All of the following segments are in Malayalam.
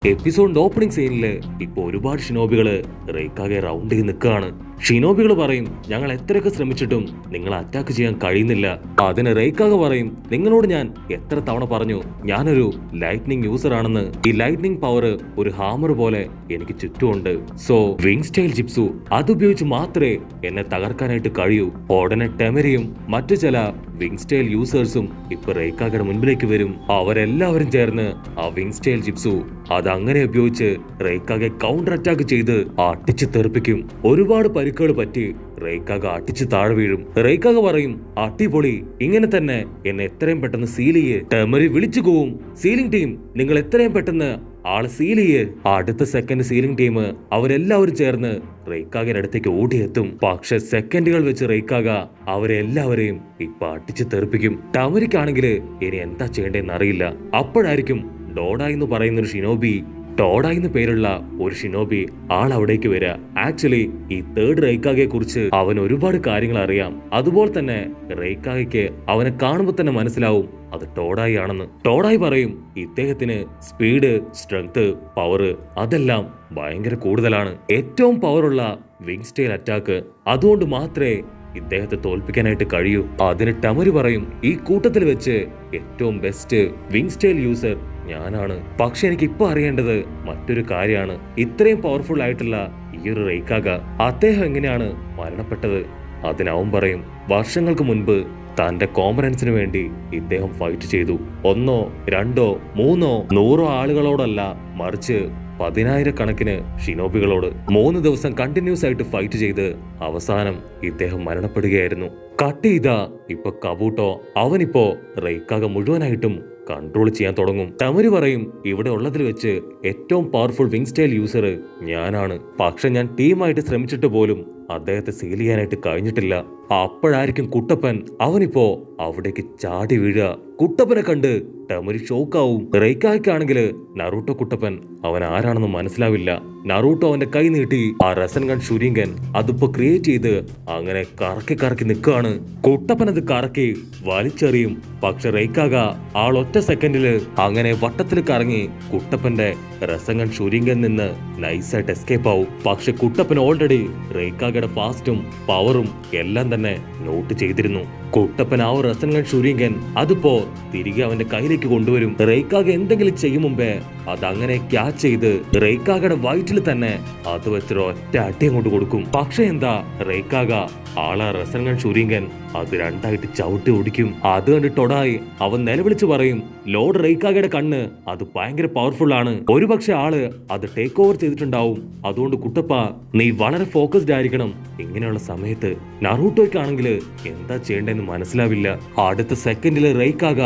എപ്പിസോഡിന്റെ ഓപ്പണിംഗ് സീനില് ഇപ്പൊ ഒരുപാട് ഷിനോബികള് റെയ്ക്കാകെ റൗണ്ട് ചെയ്ത് നിൽക്കുകയാണ്. ഷിനോബികൾ പറയും, ഞങ്ങൾ എത്രയൊക്കെ ശ്രമിച്ചിട്ടും നിങ്ങൾ അറ്റാക്ക് ചെയ്യാൻ കഴിയുന്നില്ല. അതിന് റെയ്ക്കാക പറയും, നിങ്ങളോട് ഞാൻ എത്ര തവണ പറഞ്ഞു ഞാനൊരു ലൈറ്റ്നിങ് യൂസർ ആണെന്ന്. ഈ ലൈറ്റ്നിങ് പവർ ഒരു ഹാമർ പോലെ എനിക്ക് ചുറ്റുമുണ്ട്. സോ വിങ് സ്റ്റൈൽ ജിപ്സു അതുപയോഗിച്ച് മാത്രമേ എന്നെ തകർക്കാനായിട്ട് കഴിയൂ. ഉടനെ ടെമരിയും മറ്റു ചില വിങ് സ്റ്റൈൽ യൂസേഴ്സും ഇപ്പൊ റെയ്ക്കാകയുടെ മുൻപിലേക്ക് വരും. അവരെല്ലാവരും ചേർന്ന് ആ വിങ് സ്റ്റൈൽ ജിപ്സു അതങ്ങനെ ഉപയോഗിച്ച് റെയ്ക്കാകെ കൗണ്ടർ അറ്റാക്ക് ചെയ്ത് അട്ടിച്ച് തെറിപ്പിക്കും. ഒരുപാട് പരിക്കുകൾ പറ്റി റെയ്ക്കാക അട്ടിച്ച് താഴെ വീഴും. റെയ്ക്കാക പറയും, അടിപൊളി, ഇങ്ങനെ തന്നെ എന്നെ എത്രയും പെട്ടെന്ന് സീൽ ചെയ്യ്. ടെമറി വിളിച്ചു പോവും, സീലിംഗ് ടീം നിങ്ങൾ എത്രയും പെട്ടെന്ന് ആള് സീൽ ചെയ്യ്. അടുത്ത സെക്കൻഡ് സീലിംഗ് ടീം അവരെല്ലാവരും ചേർന്ന് റെയ്ക്കാകയുടെ അടുത്തേക്ക് ഓടിയെത്തും. പക്ഷെ സെക്കൻഡുകൾ വെച്ച് റെയ്ക്കാക അവരെല്ലാവരെയും ഇപ്പൊ അടിച്ച് തെറിപ്പിക്കും. ടെമറിക്കാണെങ്കിൽ ഇനി എന്താ ചെയ്യേണ്ടതെന്ന് അറിയില്ല. അപ്പോഴായിരിക്കും ഡോഡ എന്ന് പറയുന്ന ഒരു ഷിനോബി, ടോഡ എന്ന് പേരുള്ള ഒരു ഷിനോബി ആൾ അവിടേക്ക് വരിക. ആക്ച്വലി ഈ തേർഡ് റെയ്ക്കാകയെ കുറിച്ച് അവൻ ഒരുപാട് കാര്യങ്ങൾ അറിയാം. അതുപോലെ തന്നെ റെയ്ക്കാകയ്ക്ക് അവനെ കാണുമ്പോൾ തന്നെ മനസ്സിലാവും അത് ടോഡായി ആണെന്ന്. ടോഡായി പറയും, ഇദ്ദേഹത്തിന് സ്പീഡ്, സ്ട്രെങ്ത്, പവർ അതെല്ലാം ഭയങ്കര കൂടുതലാണ്. ഏറ്റവും പവറുള്ള വിങ് സ്റ്റൈൽ അറ്റാക്ക്, അതുകൊണ്ട് മാത്രമേ ഇദ്ദേഹത്തെ തോൽപ്പിക്കാനായിട്ട് കഴിയൂ. അതിന് ടെമറി പറയും, ഈ കൂട്ടത്തിൽ വെച്ച് ഏറ്റവും ബെസ്റ്റ് വിങ് സ്റ്റൈൽ യൂസർ ഞാനാണ്. പക്ഷെ എനിക്ക് ഇപ്പൊ അറിയേണ്ടത് മറ്റൊരു കാര്യമാണ്. ഇത്രയും പവർഫുൾ ആയിട്ടുള്ള ഈ ഒരു റെയ്ക്കാക അദ്ദേഹം എങ്ങനെയാണ് മരണപ്പെട്ടത്? അതിനവൻ പറയും, വർഷങ്ങൾക്ക് മുൻപ് തന്റെ കോമ്പറൻസിന് വേണ്ടി ഇദ്ദേഹം ഫൈറ്റ് ചെയ്തു. 1, 2, 3, 100 ആളുകളോടല്ല, മറിച്ച് 10,000-കണക്കിന് ഷിനോബികളോട് 3 ദിവസം കണ്ടിന്യൂസ് ആയിട്ട് ഫൈറ്റ് ചെയ്ത് അവസാനം ഇദ്ദേഹം മരണപ്പെടുകയായിരുന്നു. കട്ട് ചെയ്താ ഇപ്പൊ കബൂട്ടോ അവനിപ്പോ റെയ്ക്കാക മുഴുവനായിട്ടും കൺട്രോൾ ചെയ്യാൻ തുടങ്ങും. ടെമറി പറയും, ഇവിടെ ഉള്ളതിൽ വെച്ച് ഏറ്റവും പവർഫുൾ വിങ് സ്റ്റൈൽ യൂസർ ഞാനാണ്. പക്ഷെ ഞാൻ ടീമായിട്ട് ശ്രമിച്ചിട്ട് പോലും അദ്ദേഹത്തെ സീൽ ചെയ്യാനായിട്ട് കഴിഞ്ഞിട്ടില്ല. അപ്പോഴായിരിക്കും കുട്ടപ്പൻ അവനിപ്പോ അവിടേക്ക് ചാടി വീഴുക. കുട്ടപ്പനെ കണ്ട് ടെമറി ഷോക്കാവും. റെയ്ക്കായ്ക്കാണെങ്കിൽ നറൂട്ടോ കുട്ടപ്പൻ അവൻ ആരാണെന്ന് മനസ്സിലാവില്ല. നറൂട്ടോ അവന്റെ കൈ നീട്ടി ആ റസൻഗൺ ഷുരിങ്കൻ അതിപ്പോ ക്രിയേറ്റ് ചെയ്ത് അങ്ങനെ കറക്കി നിൽക്കുകയാണ്. കുട്ടപ്പൻ അത് കറക്കി വലിച്ചെറിയും. പക്ഷെ റെയ്ക്കാക ആൾ ഒറ്റ സെക്കൻഡില് അങ്ങനെ വട്ടത്തിൽ കറങ്ങി കുട്ടപ്പന്റെ റസൻഗൺ ഷുരിങ്കൻ നിന്ന് നൈസായിട്ട് എസ്കേപ്പ് ആവും. പക്ഷെ കുട്ടപ്പൻ ഓൾറെഡി റെയ്ക്കാകയുടെ ഫാസ്റ്റും പവറും എല്ലാം തന്നെ നോട്ട് ചെയ്തിരുന്നു. കുട്ടപ്പൻ ആ ഒരു റസൻഗൺ ഷുരിങ്കൻ അതിപ്പോ തിരികെ അവന്റെ കയ്യിലേക്ക് കൊണ്ടുവരും. റെയ്ക്കാക എന്തെങ്കിലും ചെയ്യും മുമ്പേ അതങ്ങനെ ക്യാച്ച് ചെയ്ത് റെയ്ക്കാകയുടെ വയറ്റിൽ തന്നെ അത് വെച്ചൊരു ഒറ്റ അടി അങ്ങോട്ട് കൊടുക്കും. പക്ഷെ എന്താ, റെയ്ക്കാക ആളാ റസൻഗൺ ഷുരിങ്കൻ അത് രണ്ടായിട്ട് ചവിട്ടി ഓടിക്കും. അത് കണ്ട് ടൊഡായി അവൻ നിലവിളിച്ച് പറയും, ലോർഡ് റെയ്ക്കാകയുടെ കണ്ണ് അത് ഭയങ്കര പവർഫുൾ ആണ്. ഒരുപക്ഷെ ആള് അത് ടേക്ക് ഓവർ ചെയ്തിട്ടുണ്ടാവും. അതുകൊണ്ട് കുട്ടപ്പ നീ വളരെ ഫോക്കസ്ഡ് ആയിരിക്കണം. ഇങ്ങനെയുള്ള സമയത്ത് നറൂട്ടോയ്ക്കാണെങ്കിൽ എന്താ ചെയ്യേണ്ടതെന്ന് മനസ്സിലാവില്ല. അടുത്ത സെക്കൻഡില് റെയ്ക്കാക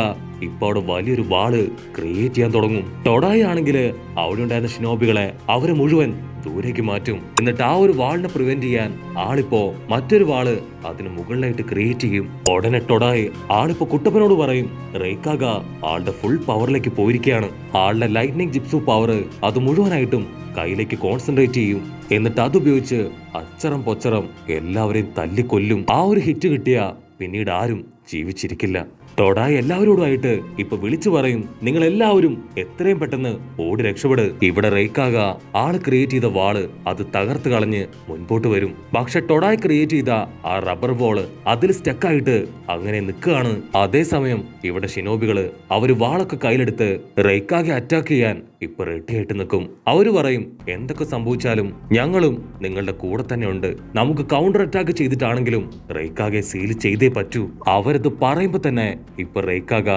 ഇപ്പൊ അവിടെ വലിയൊരു വാള് ക്രിയേറ്റ് ചെയ്യാൻ തുടങ്ങും. ടൊഡായി ആണെങ്കില് അവിടെ ഉണ്ടായിരുന്ന ഷിനോബികളെ അവരെ മുഴുവൻ ദൂരേക്ക് മാറ്റും. എന്നിട്ട് ആ ഒരു വാളിനെ പ്രിവെന്റ് ചെയ്യാൻ ആളിപ്പോ മറ്റൊരു വാള് അതിന് മുകളിലായിട്ട് ക്രിയേറ്റ് ചെയ്യും. ഉടനെ ടൊഡായി ആളിപ്പോ കുട്ടപ്പനോട് പറയും, റെയ്ക്കാക ആളുടെ ഫുൾ പവറിലേക്ക് പോയിരിക്കുകയാണ്. ആളുടെ ലൈറ്റ്നിങ് ജിപ്സു പവർ അത് മുഴുവനായിട്ടും കയ്യിലേക്ക് കോൺസെൻട്രേറ്റ് ചെയ്യും. എന്നിട്ട് അതുപയോഗിച്ച് അച്ചറം പൊച്ചറം എല്ലാവരെയും തല്ലിക്കൊല്ലും. ആ ഒരു ഹിറ്റ് കിട്ടിയ പിന്നീട് ആരും ജീവിച്ചിരിക്കില്ല. ടൊഡായി എല്ലാവരോടുമായിട്ട് ഇപ്പൊ വിളിച്ചു പറയും, നിങ്ങൾ എല്ലാവരും എത്രയും പെട്ടെന്ന് ഓടി രക്ഷപ്പെട്. ഇവിടെ റെയ്ക്കാക ആള് ക്രിയേറ്റ് ചെയ്ത വാള് അത് തകർത്ത് കളഞ്ഞ് മുൻപോട്ട് വരും. പക്ഷെ ടൊഡായി ക്രിയേറ്റ് ചെയ്ത ആ റബ്ബർ ബോള് അതിൽ സ്റ്റക്കായിട്ട് അങ്ങനെ നിൽക്കുകയാണ്. അതേസമയം ഇവിടെ ഷിനോബികള് അവര് വാളൊക്കെ കയ്യിലെടുത്ത് റെയ്ക്കാകെ അറ്റാക്ക് ചെയ്യാൻ ഇപ്പൊ റെഡി ആയിട്ട് നിൽക്കും. അവര് പറയും, എന്തൊക്കെ സംഭവിച്ചാലും ഞങ്ങളും നിങ്ങളുടെ കൂടെ തന്നെ ഉണ്ട്. നമുക്ക് കൗണ്ടർ അറ്റാക്ക് ചെയ്തിട്ടാണെങ്കിലും റെയ്ക്കാകെ സീൽ ചെയ്തേ പറ്റൂ. അവരത് പറയുമ്പോ തന്നെ ഇപ്പൊ റെയ്ക്കാക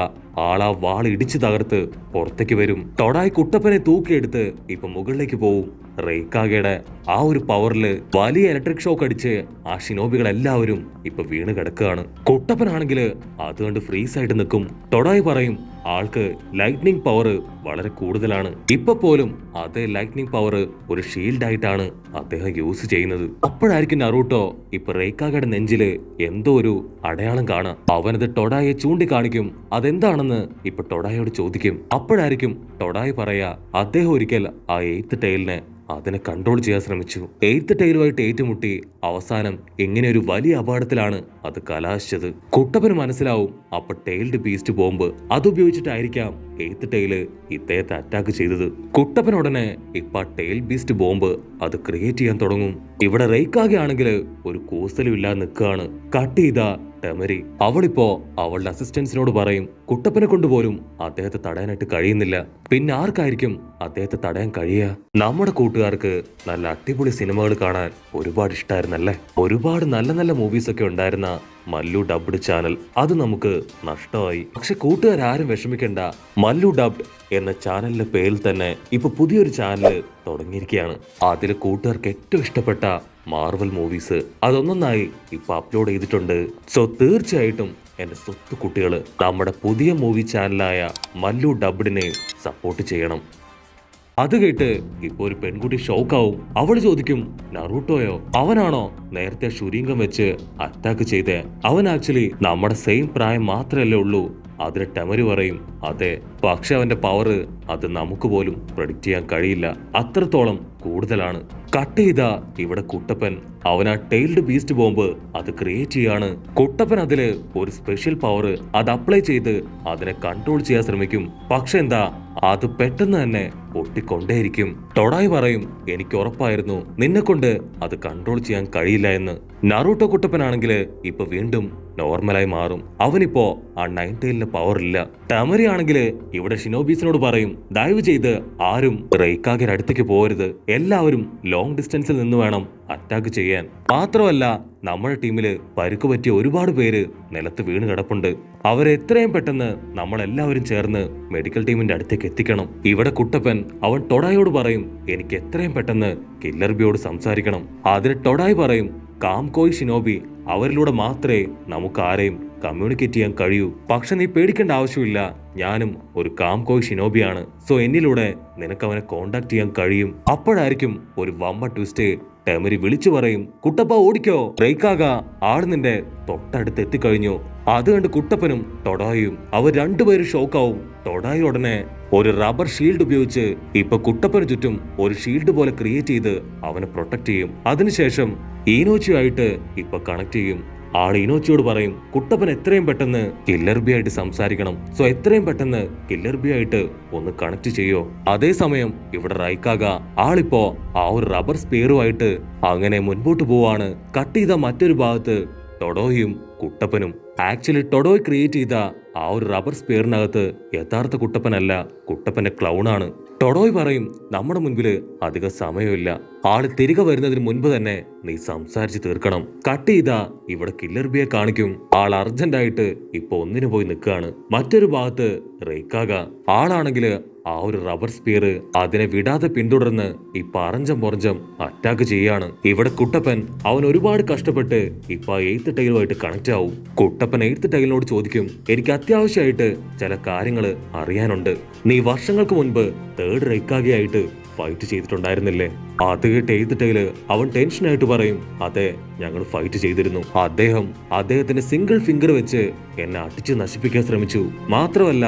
ആളാ വാൾ ഇടിച്ചു തകർത്ത് പുറത്തേക്ക് വരും. ടൊഡായി കുട്ടപ്പനെ തൂക്കിയെടുത്ത് ഇപ്പൊ മുകളിലേക്ക് പോവും. റെയ്ക്കാകയുടെ ആ ഒരു പവറില് വലിയ ഇലക്ട്രിക് ഷോക്ക് അടിച്ച് ആ ഷിനോബികൾ എല്ലാവരും ഇപ്പൊ വീണ് കിടക്കുകയാണ്. കുട്ടപ്പനാണെങ്കില് അതുകൊണ്ട് ഫ്രീസ് ആയിട്ട് നിൽക്കും. ടൊഡായി പറയും, ആൾക്ക് ലൈറ്റ്നിങ് പവർ വളരെ കൂടുതലാണ്. ഇപ്പൊ പോലും അതേ ലൈറ്റ്നിങ് പവർ ഒരു ഷീൽഡ് ആയിട്ടാണ് അദ്ദേഹം യൂസ് ചെയ്യുന്നത്. അപ്പോഴായിരിക്കും നറൂട്ടോ ഇപ്പൊ റെയ്ക്കാകയുടെ നെഞ്ചില് എന്തോ ഒരു അടയാളം കാണാം. അവനത് ടൊഡായെ ചൂണ്ടിക്കാണിക്കും. അതെന്താണെന്ന് ഇപ്പൊ ടൊഡായോട് ചോദിക്കും. അപ്പോഴായിരിക്കും ടൊഡായി പറയാ, അദ്ദേഹം ഒരിക്കൽ ആ 8th ടൈലിനെ അതിനെ കൺട്രോൾ ചെയ്യാൻ ശ്രമിച്ചു. എയ്ത്ത് ടൈലുമായിട്ട് ഏറ്റുമുട്ടി അവസാനം ഇങ്ങനെ ഒരു വലിയ അപകടത്തിലാണ് അത് കലാശിച്ചത്. കുട്ടപ്പന് മനസ്സിലാവും അപ്പൊ ടെയിൽഡ് ബീസ്റ്റ് ബോംബ് അതുപയോഗിച്ചിട്ടായിരിക്കാം എയ്ത്ത് ടൈല് ഇദ്ദേഹത്തെ അറ്റാക്ക് ചെയ്തത്. കുട്ടപ്പൻ ഉടനെ ഇപ്പൊ ടെയിൽ ബീസ്റ്റ് ബോംബ് അത് ക്രിയേറ്റ് ചെയ്യാൻ തുടങ്ങും. ഇവിടെ റെയ്ക്കാകെ ആണെങ്കിൽ ഒരു കൂസലും ഇല്ലാതെ നിൽക്കുകയാണ്. കട്ട് ചെയ്ത ടെമരി അവളിപ്പോ അവളുടെ അസിസ്റ്റൻസിനോട് പറയും കുട്ടപ്പനെ കൊണ്ടുപോലും അദ്ദേഹത്തെ തടയാനായിട്ട് കഴിയുന്നില്ല. പിന്നെ ആർക്കായിരിക്കും അദ്ദേഹത്തെ തടയാൻ കഴിയുക? നമ്മുടെ കൂട്ടുകാർക്ക് നല്ല അടിപൊളി സിനിമകൾ കാണാൻ ഒരുപാട് ഇഷ്ടമായിരുന്നല്ലേ. ഒരുപാട് നല്ല നല്ല മൂവീസ് ഒക്കെ ഉണ്ടായിരുന്ന മല്ലു ഡബ്ഡ് ചാനൽ അത് നമുക്ക് നഷ്ടമായി. പക്ഷെ കൂട്ടുകാരും വിഷമിക്കണ്ട, മല്ലു ഡബ്ഡ് എന്ന ചാനലിന്റെ പേരിൽ തന്നെ ഇപ്പൊ പുതിയൊരു ചാനൽ തുടങ്ങിയിരിക്കുകയാണ്. അതിൽ കൂട്ടുകാർക്ക് ഏറ്റവും ഇഷ്ടപ്പെട്ട മാർവൽ മൂവീസ് അതൊന്നൊന്നായി ഇപ്പൊ അപ്ലോഡ് ചെയ്തിട്ടുണ്ട്. സോ തീർച്ചയായിട്ടും എന്റെ സ്വത്ത് കുട്ടികള് നമ്മുടെ പുതിയ മൂവി ചാനലായ മല്ലു ഡബ്ഡിനെ സപ്പോർട്ട് ചെയ്യണം. അത് കേട്ട് ഇപ്പൊ ഒരു പെൺകുട്ടി ഷോക്കാവും. അവള് ചോദിക്കും നറൂട്ടോയോ? അവനാണോ നേരത്തെ ഷുരീങ്കം വെച്ച് അറ്റാക്ക് ചെയ്തേ? അവൻ ആക്ച്വലി നമ്മുടെ സെയിം പ്രായം മാത്രമല്ലേ ഉള്ളൂ. അതിന് ടെമരി പറയും അതെ, പക്ഷെ അവന്റെ പവർ അത് നമുക്ക് പോലും പ്രഡിക്റ്റ് ചെയ്യാൻ കഴിയില്ല, അത്രത്തോളം കൂടുതലാണ്. കട്ട് ചെയ്ത ഇവിടെ കുട്ടപ്പൻ അവൻ ആ ടെയിൽഡ് ബീസ്റ്റ് ബോംബ് അത് ക്രിയേറ്റ് ചെയ്യാണ്. കുട്ടപ്പൻ അതില് ഒരു സ്പെഷ്യൽ പവർ അത് അപ്ലൈ ചെയ്ത് അതിനെ കൺട്രോൾ ചെയ്യാൻ ശ്രമിക്കും. പക്ഷെ എന്താ, അത് പെട്ടെന്ന് തന്നെ പൊട്ടിക്കൊണ്ടേയിരിക്കും. ടൊഡായി പറയും എനിക്ക് ഉറപ്പായിരുന്നു നിന്നെ കൊണ്ട് അത് കൺട്രോൾ ചെയ്യാൻ കഴിയില്ല എന്ന്. നറൂട്ടോ കുട്ടപ്പനാണെങ്കിൽ ഇപ്പൊ വീണ്ടും നോർമലായി മാറും. അവനിപ്പോ ആ 9 ടൈലിന് പവർ ഇല്ല. ടെമരി ആണെങ്കിൽ ഇവിടെ ഷിനോബീസിനോട് പറയും ദയവ് ചെയ്ത് ആരും റെയ്ക്കാഗിന്റെ അടുത്തേക്ക് പോകരുത്, എല്ലാവരും ലോങ് ഡിസ്റ്റൻസിൽ നിന്ന് വേണം അറ്റാക്ക് ചെയ്യാൻ. മാത്രമല്ല നമ്മുടെ ടീമില് പരുക്ക് പറ്റിയ ഒരുപാട് പേര് നിലത്ത് വീണ് കിടപ്പുണ്ട്. അവരെ എത്രയും പെട്ടെന്ന് നമ്മളെല്ലാവരും ചേർന്ന് മെഡിക്കൽ ടീമിന്റെ അടുത്തേക്ക് എത്തിക്കണം. ഇവിടെ കുട്ടപ്പൻ അവൻ ടൊഡായോട് പറയും എനിക്ക് എത്രയും പെട്ടെന്ന് കില്ലർ ബിയോട് സംസാരിക്കണം. അതിന് ടൊഡായി പറയും കാംകോയ് ഷിനോബി അവരിലൂടെ മാത്രമേ നമുക്ക് ആരെയും കമ്മ്യൂണിക്കേറ്റ് ചെയ്യാൻ കഴിയൂ. പക്ഷെ നീ പേടിക്കേണ്ട ആവശ്യമില്ല, ഞാനും ഒരു കാംകോയ് ഷിനോബിയാണ്. സോ എന്നിലൂടെ നിനക്ക് അവനെ കോണ്ടാക്ട് ചെയ്യാൻ കഴിയും. അപ്പോഴായിരിക്കും ഒരു വമ്പ ട്വിസ്റ്റ്. ടെമരി വിളിച്ചു പറയും കുട്ടപ്പ ഓടിക്കോ, റെയ്ക്കാക ആള് നിന്റെ തൊട്ടടുത്ത് എത്തിക്കഴിഞ്ഞു. അത് കണ്ട് കുട്ടപ്പനും ടൊഡായും അവർ രണ്ടുപേരും ഷോക്കാവും. ടൊഡായി ഉടനെ ഒരു റബ്ബർ ഷീൽഡ് ഉപയോഗിച്ച് ഇപ്പൊ കുട്ടപ്പന് ചുറ്റും ഒരു ഷീൽഡ് പോലെ ക്രിയേറ്റ് ചെയ്ത് അവനെ പ്രൊട്ടക്ട് ചെയ്യും. അതിനുശേഷം ഈനോച്ചിയുമായിട്ട് ഇപ്പൊ കണക്ട് ചെയ്യും. ആൾ ഇനോച്ചിയോട് പറയും കുട്ടപ്പൻ എത്രയും പെട്ടെന്ന് കില്ലർ ബി ആയിട്ട് സംസാരിക്കണം. സോ എത്രയും പെട്ടെന്ന് കില്ലർ ബി ആയിട്ട് ഒന്ന് കണക്ട് ചെയ്യോ. അതേസമയം ഇവിടെ റൈക്കാക ആളിപ്പോ ആ ഒരു റബ്ബർ സ്പീറുമായിട്ട് അങ്ങനെ മുൻപോട്ട് പോവാണ്. കട്ട് ചെയ്ത മറ്റൊരു ഭാഗത്ത് ടൊഡോയും കുട്ടപ്പനും. ആക്ച്വലി ടൊഡോയ് ക്രിയേറ്റ് ചെയ്ത ആ ഒരു റബ്ബർ സ്പീറിനകത്ത് യഥാർത്ഥ കുട്ടപ്പനല്ല, കുട്ടപ്പന്റെ ക്ലൗണാണ്. ടൊഡോയ് പറയും നമ്മുടെ മുൻപില് അധികം സമയമില്ല, ആള് തിരികെ വരുന്നതിന് മുൻപ് തന്നെ നീ സംസാരിച്ച് തീർക്കണം. കട്ട് ചെയ്താ ഇവിടെ കില്ലർ ബിയെ കാണിക്കും. ആൾ അർജന്റായിട്ട് ഇപ്പൊ ഒന്നിനു പോയി നിൽക്കുകയാണ്. മറ്റൊരു ഭാഗത്ത് റെയ്ക്കാക ആളാണെങ്കില് ആ ഒരു റബ്ബർ സ്പീർ അതിനെ വിടാതെ പിന്തുടർന്ന് ഈ പറഞ്ചം പൊറഞ്ചം അറ്റാക്ക് ചെയ്യാണ്. ഇവിടെ കുട്ടപ്പൻ അവൻ ഒരുപാട് കഷ്ടപ്പെട്ട് ഇപ്പൊ 8th ടൈലുമായിട്ട് കണക്ട് ആവും. കുട്ടപ്പൻ 8th ടൈലിനോട് ചോദിക്കും എനിക്ക് അത്യാവശ്യമായിട്ട് ചില കാര്യങ്ങൾ അറിയാനുണ്ട്. നീ വർഷങ്ങൾക്ക് മുൻപ് 3rd റെയ്ക്കാഗയായിട്ട് ഫൈറ്റ് ചെയ്തിട്ടുണ്ടായിരുന്നില്ലേ? അത് കേട്ട് 8th ടൈല് അവൻ ടെൻഷനായിട്ട് പറയും അതെ, ഞങ്ങൾ ഫൈറ്റ് ചെയ്തിരുന്നു. അദ്ദേഹത്തിന്റെ സിംഗിൾ ഫിംഗർ വെച്ച് എന്നെ അടിച്ച് നശിപ്പിക്കാൻ ശ്രമിച്ചു. മാത്രമല്ല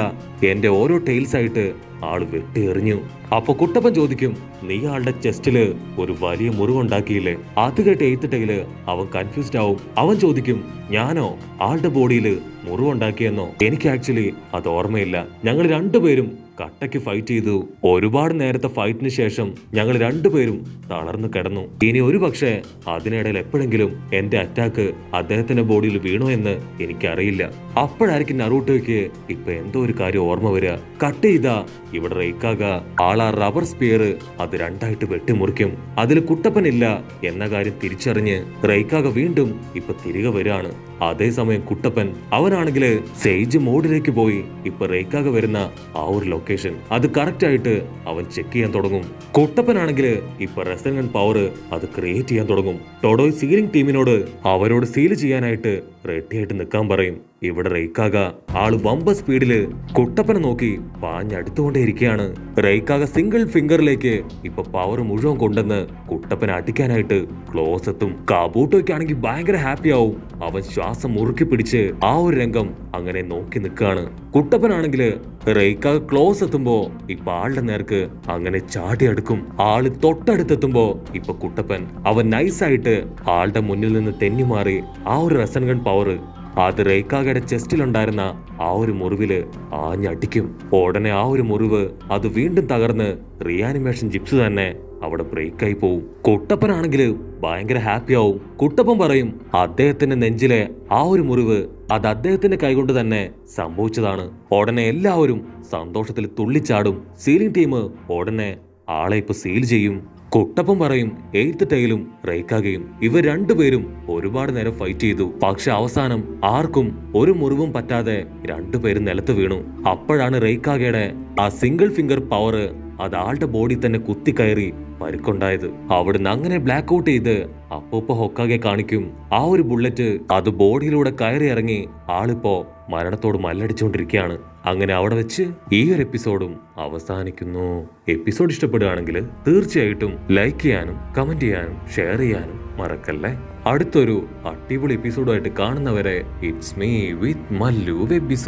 എന്റെ ഓരോ ടൈൽസ് ആയിട്ട് ആള് വെട്ടി എറിഞ്ഞു. അപ്പൊ കുട്ടപ്പൻ ചോദിക്കും നീ ആളുടെ ചെസ്റ്റില് ഒരു വലിയ മുറിവുണ്ടാക്കിയില്ലേ? അത് കേട്ട് 8th ടൈല് അവൻ കൺഫ്യൂസ്ഡ് ആവും. അവൻ ചോദിക്കും ഞാനോ ആളുടെ ബോഡിയിൽ മുറിവുണ്ടാക്കിയെന്നോ? എനിക്ക് ആക്ച്വലി അത് ഓർമ്മയില്ല. ഞങ്ങൾ രണ്ടുപേരും കട്ടയ്ക്ക് ഫൈറ്റ് ചെയ്തു. ഒരുപാട് നേരത്തെ ഫൈറ്റിന് ശേഷം ഞങ്ങൾ രണ്ടുപേരും തളർന്നു കിടന്നു. ഇനി ഒരു പക്ഷേ അതിനിടയിൽ എപ്പോഴെങ്കിലും എന്റെ അറ്റാക്ക് അദ്ദേഹത്തിന്റെ ബോഡിയിൽ വീണോ എന്ന് എനിക്കറിയില്ല. അപ്പോഴായിരിക്കും നറൂട്ടോയ്ക്ക് ഇപ്പൊ എന്തോ ഒരു കാര്യം ഓർമ്മ വരിക. കട്ട് ചെയ്ത ഇവിടെ റെയ്ക്കാക ആളാ റബ്ബർ സ്പിയർ അത് രണ്ടായിട്ട് വെട്ടിമുറിക്കും. അതിൽ കുട്ടപ്പനില്ല എന്ന കാര്യം തിരിച്ചറിഞ്ഞ് റെയ്ക്കാക വീണ്ടും ഇപ്പൊ തിരികെ വരികയാണ്. അതേസമയം കുട്ടപ്പൻ അവനാണെങ്കിൽ സേജ് മോഡിലേക്ക് പോയി ഇപ്പൊ റെയ്ക്കാക വരുന്ന ആ ഒരു ലൊക്കേഷൻ അത് കറക്റ്റ് ആയിട്ട് അവൻ ചെക്ക് ചെയ്യാൻ തുടങ്ങും. കുട്ടപ്പനാണെങ്കിൽ ഇപ്പൊ റെസനന്റ് പവർ അത് ക്രിയേറ്റ് ചെയ്യാൻ തുടങ്ങും. ടൊഡോയ് സീലിംഗ് ടീമിനോട് അവരോട് സീൽ ചെയ്യാനായിട്ട് റെഡി ആയിട്ട് നിൽക്കാൻ പറയും. ഇവിടെ റെയ്ക്കാക ആള് വമ്പ സ്പീഡില് കുട്ടപ്പനെ നോക്കി പാഞ്ഞടുത്തുകൊണ്ടേയിരിക്കുകയാണ്. റെയ്ക്കാക സിംഗിൾ ഫിംഗറിലേക്ക് ഇപ്പൊ പവർ മുഴുവൻ കൊണ്ടെന്ന് കുട്ടപ്പനെ അടിക്കാനായിട്ട് ക്ലോസ് എത്തും. കാബൂട്ടോയ്ക്കാണെങ്കിൽ ഭയങ്കര ഹാപ്പി ആവും. അവൻ ശ്വാസം മുറുക്കി പിടിച്ച് ആ ഒരു രംഗം അങ്ങനെ നോക്കി നിൽക്കുകയാണ്. കുട്ടപ്പനാണെങ്കില് റെയ്ക്കാക ക്ലോസ് എത്തുമ്പോ ഇപ്പൊ ആളുടെ നേർക്ക് അങ്ങനെ ചാടി അടുക്കും. ആള് തൊട്ടടുത്തെത്തുമ്പോ ഇപ്പൊ കുട്ടപ്പൻ അവൻ നൈസായിട്ട് ആളുടെ മുന്നിൽ നിന്ന് തെന്നി മാറി ആ ഒരു റസൻഗൺ പവർ അത് റെയ്ക്കാഗയുടെ ചെസ്റ്റിലുണ്ടായിരുന്ന ആ ഒരു മുറിവില് ആഞ്ഞടിക്കും. ഉടനെ ആ ഒരു മുറിവ് അത് വീണ്ടും തകർന്ന് റിയാനിമേഷൻ ജിപ്സ് തന്നെ അവിടെ ബ്രേക്കായി പോവും. കുട്ടപ്പനാണെങ്കിൽ ഭയങ്കര ഹാപ്പി ആവും. കുട്ടപ്പൻ പറയും അദ്ദേഹത്തിന്റെ നെഞ്ചിലെ ആ ഒരു മുറിവ് അത് അദ്ദേഹത്തിന്റെ കൈകൊണ്ട് തന്നെ സംഭവിച്ചതാണ്. ഉടനെ എല്ലാവരും സന്തോഷത്തിൽ തുള്ളിച്ചാടും. സീലിംഗ് ടീം ഉടനെ ആളെ ഇപ്പൊ സീൽ ചെയ്യും. കുട്ടപ്പൻ പറയും എയ്ത്ത് ടൈലും റെയ്ക്കാഗയും ഇവർ രണ്ടുപേരും ഒരുപാട് നേരം ഫൈറ്റ് ചെയ്തു. പക്ഷെ അവസാനം ആർക്കും ഒരു മുറിവും പറ്റാതെ രണ്ടുപേരും നിലത്ത് വീണു. അപ്പോഴാണ് റെയ്ക്കാഗയുടെ ആ സിംഗിൾ ഫിംഗർ പവർ അത് ആളുടെ ബോഡി തന്നെ കുത്തിക്കയറി പരിക്കുണ്ടായത്. അവിടുന്ന് അങ്ങനെ ബ്ലാക്ക് ഔട്ട് ചെയ്ത് അപ്പൂപ്പ ഹൊക്കാഗെ കാണിക്കും ആ ഒരു ബുള്ളറ്റ് അത് ബോഡിയിലൂടെ കയറി ഇറങ്ങി ആളിപ്പോ മരണത്തോട് മല്ലടിച്ചുകൊണ്ടിരിക്കുകയാണ്. അങ്ങനെ അവിടെ വെച്ച് ഈ ഒരു എപ്പിസോഡും അവസാനിക്കുന്നു. എപ്പിസോഡ് ഇഷ്ടപ്പെടുകയാണെങ്കിൽ തീർച്ചയായിട്ടും ലൈക്ക് ചെയ്യാനും കമന്റ് ചെയ്യാനും ഷെയർ ചെയ്യാനും മറക്കല്ലേ. അടുത്തൊരു അടിപൊളി എപ്പിസോഡുമായിട്ട് കാണുന്നവരെ it's me with Mallu episode.